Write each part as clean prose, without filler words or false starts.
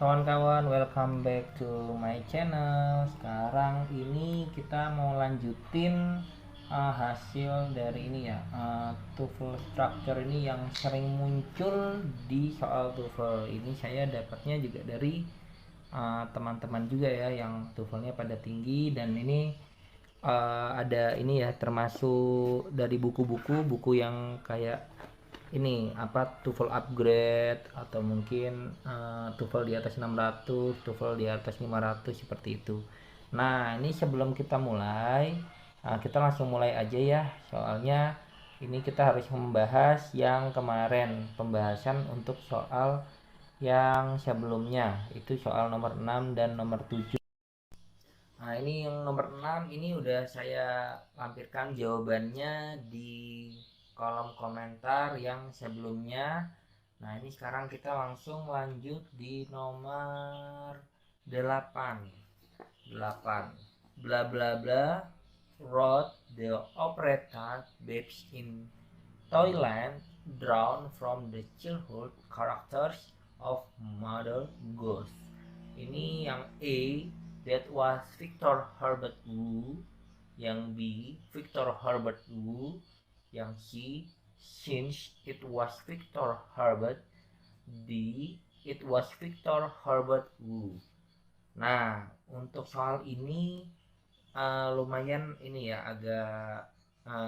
kawan-kawan, welcome back to my channel. Sekarang ini kita mau lanjutin hasil dari ini ya, TOEFL structure ini yang sering muncul di soal TOEFL. Ini saya dapatnya juga dari teman-teman juga ya, yang TOEFL-nya pada tinggi. Dan ini ada ini ya, termasuk dari buku yang kayak ini apa, TOEFL upgrade atau mungkin TOEFL di atas 600, TOEFL di atas 500 seperti itu. Nah, ini sebelum kita mulai, kita langsung mulai aja ya. Soalnya ini kita harus membahas yang kemarin, pembahasan untuk soal yang sebelumnya, itu soal nomor 6 dan nomor 7. Nah, ini yang nomor 6 ini udah saya lampirkan jawabannya di kolom komentar yang sebelumnya. Nah, ini sekarang kita langsung lanjut di nomor 8. 8. Bla bla bla wrote the operator babes in Thailand drawn from the childhood characters of Mother Goose. Ini yang A, that was Victor Herbert Wu. Yang B, Victor Herbert Wu. Yang C, since it was Victor Herbert. D, it was Victor Herbert Wu. Nah, untuk soal ini lumayan ini ya, agak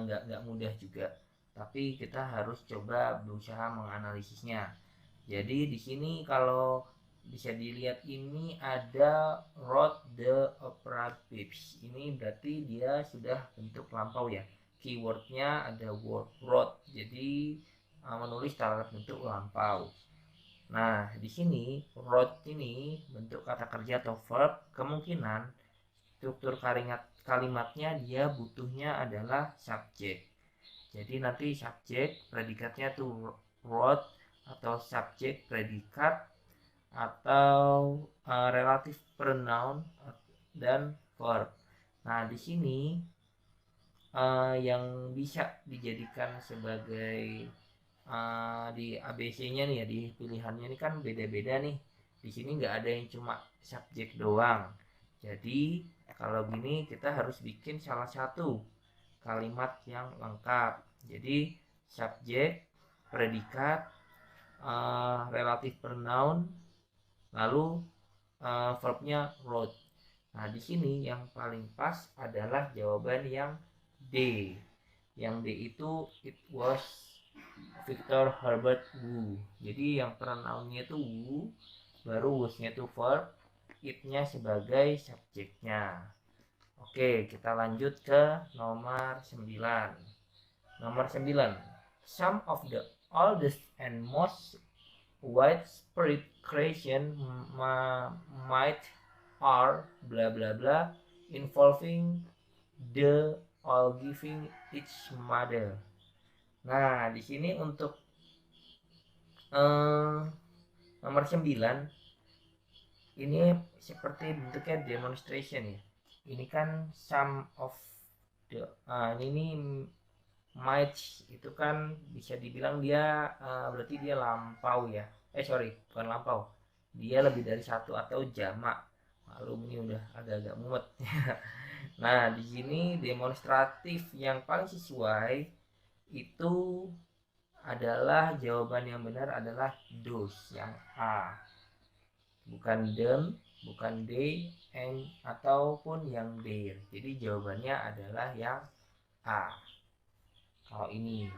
nggak mudah juga, tapi kita harus coba berusaha menganalisisnya. Jadi di sini kalau bisa dilihat ini ada wrote the opera babes, ini berarti dia sudah bentuk lampau ya, keywordnya ada word wrote, jadi menulis dalam bentuk lampau. Nah, di sini wrote ini bentuk kata kerja atau verb, kemungkinan struktur kalimatnya dia butuhnya adalah subjek. Jadi nanti subjek predikatnya tuh wrote, atau subjek predikat, atau relative pronoun dan verb. Nah, di sini yang bisa dijadikan sebagai di ABC-nya nih ya, di pilihannya ini kan beda-beda nih. Di sini nggak ada yang cuma subjek doang. Jadi kalau gini kita harus bikin salah satu kalimat yang lengkap. Jadi subjek, predikat, relative pronoun, lalu verbnya wrote. Nah, di sini yang paling pas adalah jawaban yang D. Yang D itu it was Victor Herbert Wu. Jadi yang pronounnya itu Wu, baru was-nya itu verb, it-nya sebagai subjeknya. Oke, kita lanjut ke nomor 9. Nomor 9. Some of the oldest and most widespread creation might are bla bla bla involving the all giving each mother. Nah, di sini untuk nomor 9 ini seperti bentuknya demonstration ya. Ini kan some of the ini might itu kan bisa dibilang dia berarti dia lampau ya. Sorry, bukan lampau. Dia lebih dari satu atau jamak. Maklum ini udah agak-agak mumet. Nah, di sini demonstratif yang paling sesuai itu adalah jawaban yang benar adalah those, yang A. Bukan them, bukan they, and ataupun yang their. Jadi jawabannya adalah yang A. Kalau ini.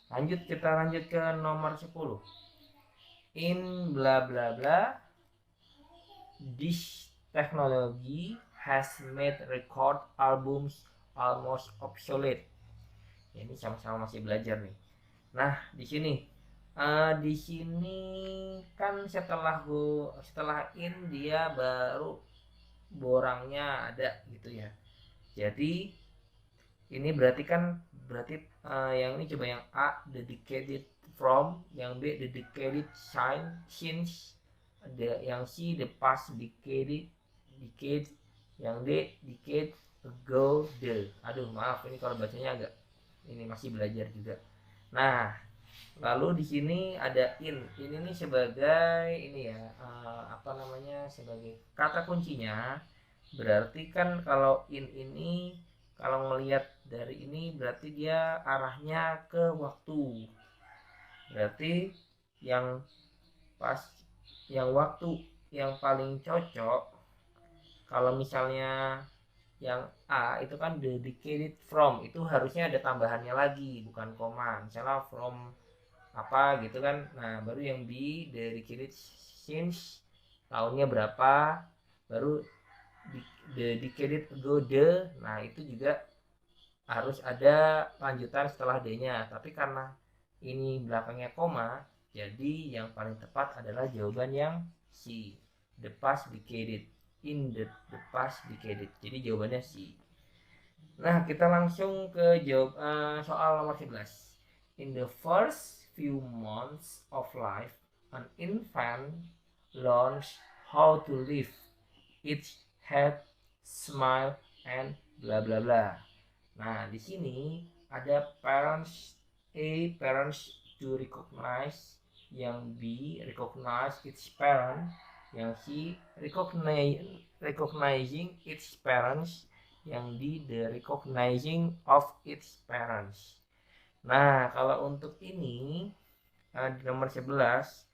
Kita lanjut ke nomor 10. In bla bla bla, this technology has made record albums almost obsolete. Ya, ini sama-sama masih belajar nih. Nah, di sini kan setelah in dia baru borangnya ada gitu ya. Jadi ini berarti yang ini coba yang A dedicated from, yang B dedicated since, yang C the past decade, yang D decade ago the. Aduh, maaf ini kalau bacanya agak ini masih belajar juga. Nah, Lalu di sini ada in. Ini nih sebagai ini ya, sebagai kata kuncinya. Berarti kan kalau in ini, kalau ngelihat dari ini berarti dia arahnya ke waktu. Berarti yang pas, yang waktu yang paling cocok kalau misalnya yang A itu kan dedicated from, itu harusnya ada tambahannya lagi bukan koma, misalnya from apa gitu kan. Nah baru yang B dedicated since, tahunnya berapa, baru dedicated ago the. Nah itu juga harus ada lanjutan setelah D nya, tapi karena ini belakangnya koma, jadi yang paling tepat adalah jawaban yang C, the past decade, in the past decade. Jadi jawabannya C. Nah kita langsung ke soal nomor 11. In the first few months of life, an infant learns how to live, its head, smile, and bla bla bla. Nah, di sini ada parents A, parents to recognize, yang B, recognize its parent, yang C, recognizing its parents, yang D, the recognizing of its parents. Nah, kalau untuk ini di nomor 11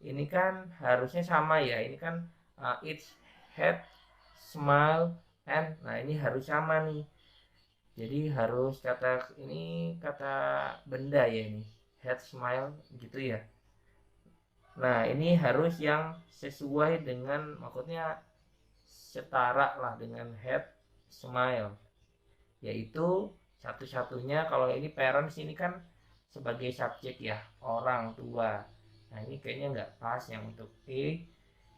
ini kan harusnya sama ya. Ini kan its head, smile, and nah ini harus sama nih. Jadi harus kata ini kata benda ya, ini head, smile gitu ya. Nah ini harus yang sesuai dengan, maksudnya setara lah dengan head, smile, yaitu satu-satunya. Kalau ini parents ini kan sebagai subjek ya, orang tua. Nah ini kayaknya nggak pas yang untuk E.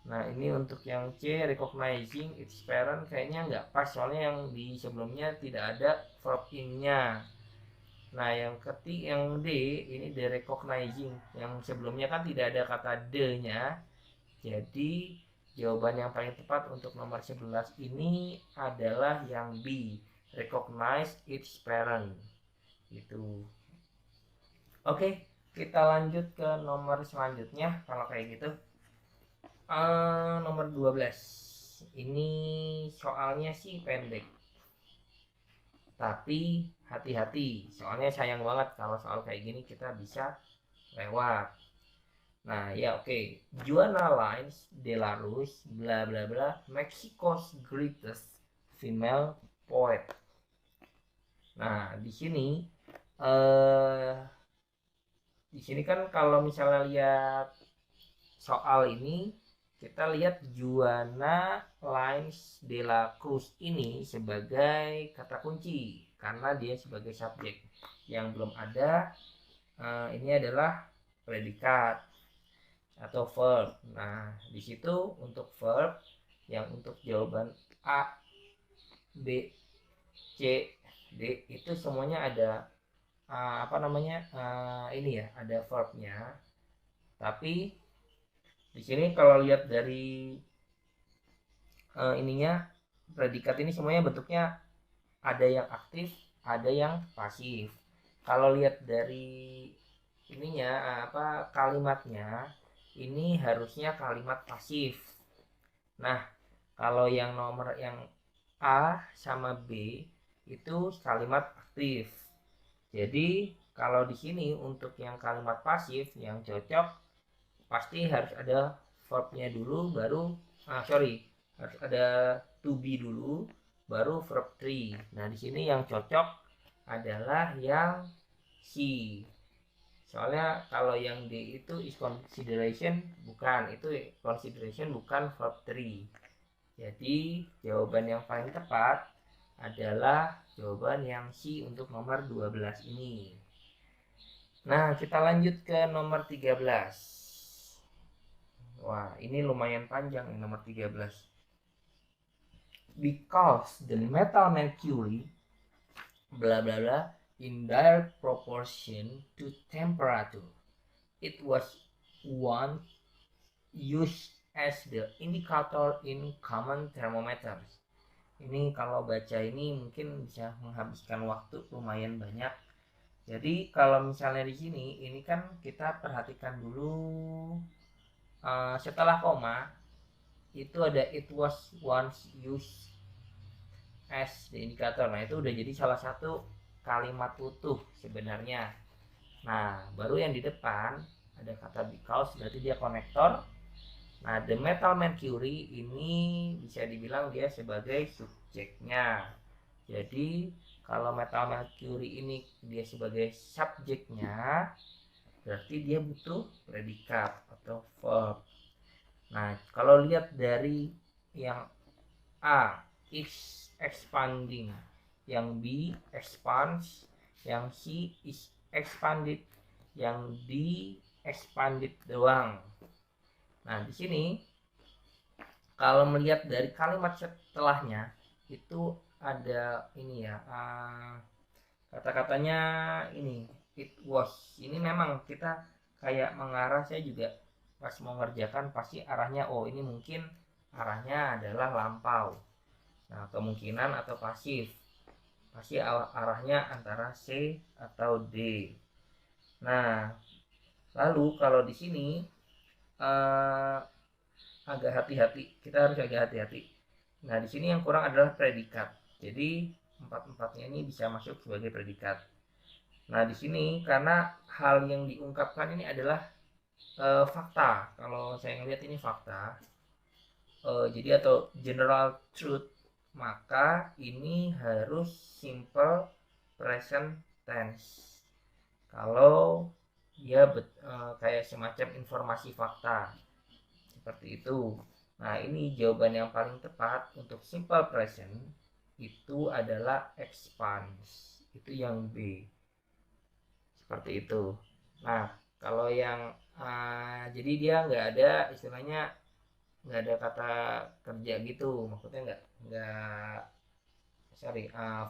Nah ini untuk yang C, recognizing its parent, kayaknya nggak pas, soalnya yang di sebelumnya tidak ada verb in-nya. Nah yang yang D ini the recognizing, yang sebelumnya kan tidak ada kata the-nya. Jadi jawaban yang paling tepat untuk nomor 11 ini adalah yang B, recognize its parent. Gitu. Oke, kita lanjut ke nomor selanjutnya kalau kayak gitu. Nomor 12. Ini soalnya sih pendek, tapi hati-hati, soalnya sayang banget kalau soal kayak gini kita bisa lewat. Nah ya oke. Juana Lines de la Ruz bla bla bla, Mexico's greatest female poet. Nah di sini kan kalau misalnya lihat soal ini, kita lihat Juana Lines de la Cruz ini sebagai kata kunci karena dia sebagai subjek. Yang belum ada ini adalah predikat atau verb. Nah di situ untuk verb, yang untuk jawaban A, B, C, D itu semuanya ada ini ya, ada verbnya. Tapi di sini kalau lihat dari ininya, predikat ini semuanya bentuknya ada yang aktif, ada yang pasif. Kalau lihat dari ininya kalimatnya, ini harusnya kalimat pasif. Nah, kalau yang nomor yang A sama B itu kalimat aktif. Jadi kalau di sini untuk yang kalimat pasif yang cocok pasti harus ada verbnya dulu, baru harus ada to be dulu, baru verb 3. Nah di sini yang cocok adalah yang C, soalnya kalau yang D itu is consideration, bukan, itu consideration bukan verb 3. Jadi jawaban yang paling tepat adalah jawaban yang C untuk nomor 12 ini. Nah kita lanjut ke nomor 13. Wah, ini lumayan panjang nih, nomor 13. Because the metal mercury bla bla bla in direct proportion to temperature, it was once used as the indicator in common thermometers. Ini kalau baca ini mungkin bisa menghabiskan waktu lumayan banyak, Jadi kalau misalnya di sini, ini kan kita perhatikan dulu setelah koma itu ada it was once used as the indikator. Nah itu udah jadi salah satu kalimat utuh sebenarnya. Nah baru yang di depan ada kata because, berarti dia konektor. Nah the metal mercury ini bisa dibilang dia sebagai subjeknya. Jadi kalau metal mercury ini dia sebagai subjeknya, berarti dia butuh predikat atau verb. Nah, kalau lihat dari yang A, is expanding, yang B, expands, yang C, is expanded, yang D, expanded doang. Nah, di sini kalau melihat dari kalimat setelahnya itu ada ini ya, kata-katanya ini it was. Ini memang kita kayak mengarah, saya juga pas mau ngerjakan pasti arahnya oh ini mungkin arahnya adalah lampau. Nah kemungkinan atau pasif pasti arahnya antara C atau D. Nah lalu kalau di sini agak hati-hati, kita harus agak hati-hati. Nah di sini yang kurang adalah predikat. Jadi empat-empatnya ini bisa masuk sebagai predikat. Nah, di sini karena hal yang diungkapkan ini adalah fakta. Kalau saya ngelihat ini fakta. Jadi atau general truth, maka ini harus simple present tense. Kalau dia kayak semacam informasi fakta. Seperti itu. Nah, ini jawaban yang paling tepat untuk simple present itu adalah expands. Itu yang B. Seperti itu. Nah kalau yang jadi dia nggak ada istilahnya, nggak ada kata kerja gitu, maksudnya nggak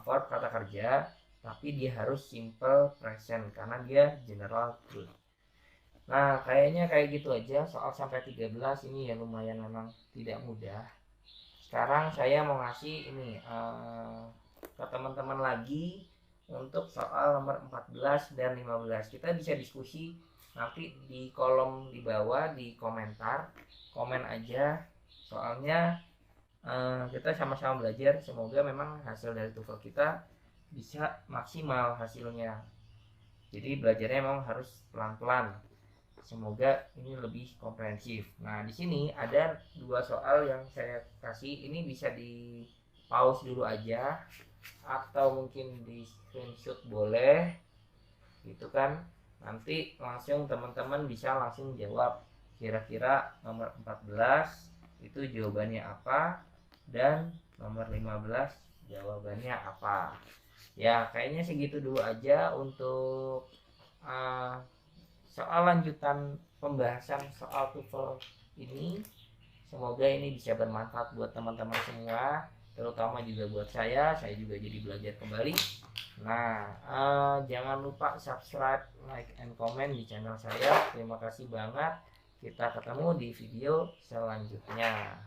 verb kata kerja, tapi dia harus simple present karena dia general truth. Nah kayaknya kayak gitu aja soal sampai 13 ini ya, lumayan memang tidak mudah. Sekarang saya mau ngasih ini ke teman-teman lagi untuk soal nomor 14 dan 15. Kita bisa diskusi nanti di kolom di bawah, di komentar, komen aja. Soalnya kita sama-sama belajar, semoga memang hasil dari TOEFL kita bisa maksimal hasilnya. Jadi belajarnya memang harus pelan-pelan. Semoga ini lebih komprehensif. Nah, di sini ada dua soal yang saya kasih. Ini bisa di pause dulu aja atau mungkin di screenshot boleh. Gitu kan. Nanti langsung teman-teman bisa langsung jawab. Kira-kira nomor 14 itu jawabannya apa dan nomor 15 jawabannya apa. Ya, kayaknya segitu dulu aja untuk soal lanjutan pembahasan soal TOEFL ini. Semoga ini bisa bermanfaat buat teman-teman semua, terutama juga buat saya juga jadi belajar kembali. Nah jangan lupa subscribe, like, and comment di channel saya. Terima kasih banget, kita ketemu di video selanjutnya.